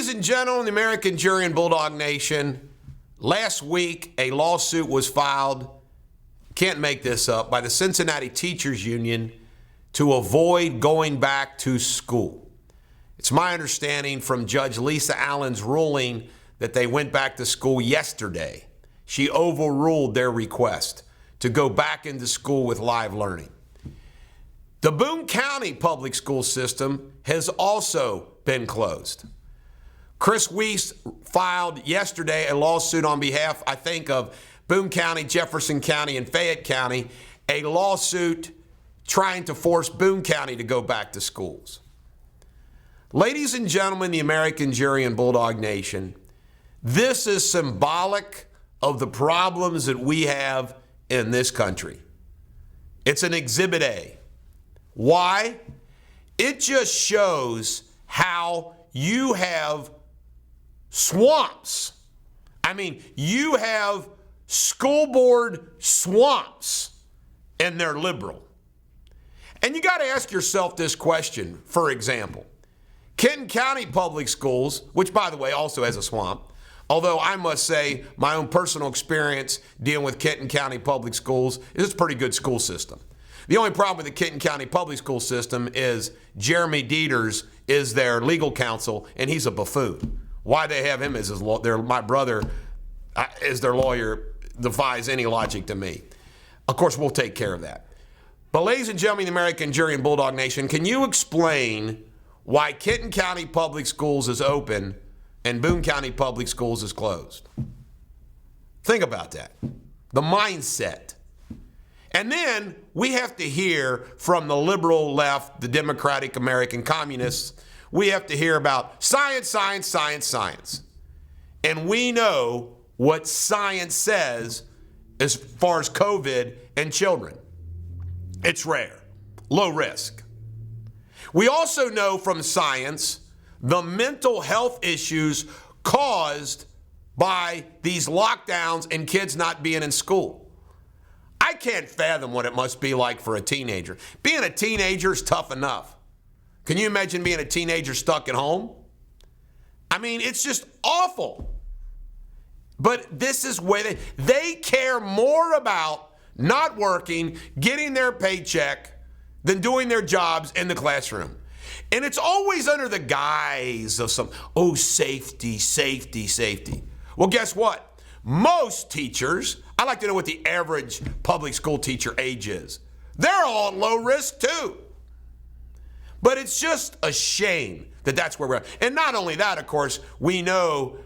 Ladies and gentlemen, the American jury and Bulldog Nation, last week a lawsuit was filed, can't make this up, by the Cincinnati Teachers Union to avoid going back to school. It's my understanding from Judge Lisa Allen's ruling that they went back to school yesterday. She overruled their request to go back into school with live learning. The Boone County public school system has also been closed. Chris Weiss filed yesterday a lawsuit on behalf, I think, of Boone County, Jefferson County, and Fayette County, a lawsuit trying to force Boone County to go back to schools. Ladies and gentlemen, the American jury and Bulldog Nation, this is symbolic of the problems that we have in this country. It's an Exhibit A. Why? It just shows how you have swamps. I mean, you have school board swamps, and they're liberal. And you got to ask yourself this question, for example. Kenton County Public Schools, which, by the way, also has a swamp, although I must say my own personal experience dealing with Kenton County Public Schools is it's a pretty good school system. The only problem with the Kenton County Public School system is Jeremy Deters is their legal counsel, and he's a buffoon. Why they have him as my brother is their lawyer defies any logic to me. Of course, we'll take care of that. But ladies and gentlemen, the American jury and Bulldog Nation, can you explain why Kenton County Public Schools is open and Boone County Public Schools is closed? Think about that. The mindset. And then we have to hear from the liberal left, the Democratic American Communists, we have to hear about science, science, science, science. And we know what science says as far as COVID and children. It's rare, low risk. We also know from science the mental health issues caused by these lockdowns and kids not being in school. I can't fathom what it must be like for a teenager. Being a teenager is tough enough. Can you imagine being a teenager stuck at home? I mean, it's just awful. But this is where they care more about not working, getting their paycheck, than doing their jobs in the classroom. And it's always under the guise of safety, safety, safety. Well, guess what? Most teachers, I like to know what the average public school teacher age is. They're all at low risk too. But it's just a shame that that's where we're at. And not only that, of course, we know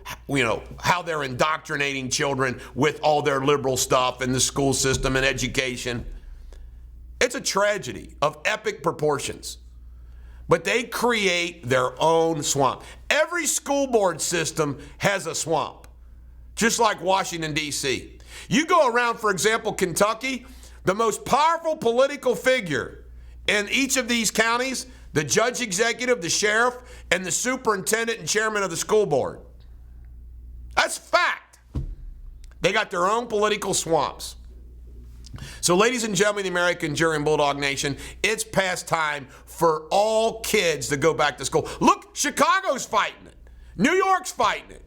how they're indoctrinating children with all their liberal stuff in the school system and education. It's a tragedy of epic proportions. But they create their own swamp. Every school board system has a swamp, just like Washington, D.C. You go around, for example, Kentucky, the most powerful political figure in each of these counties, the judge executive, the sheriff, and the superintendent and chairman of the school board. That's fact. They got their own political swamps. So, ladies and gentlemen, the American jury and Bulldog Nation, it's past time for all kids to go back to school. Look, Chicago's fighting it. New York's fighting it.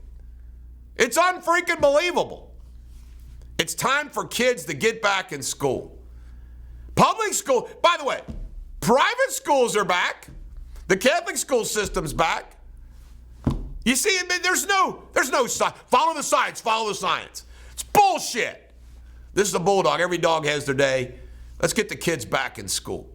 It's unfreaking believable. It's time for kids to get back in school. Public school, by the way, private schools are back. The Catholic school system's back. You see, there's no follow the science, follow the science. It's bullshit. This is the Bulldog. Every dog has their day. Let's get the kids back in school.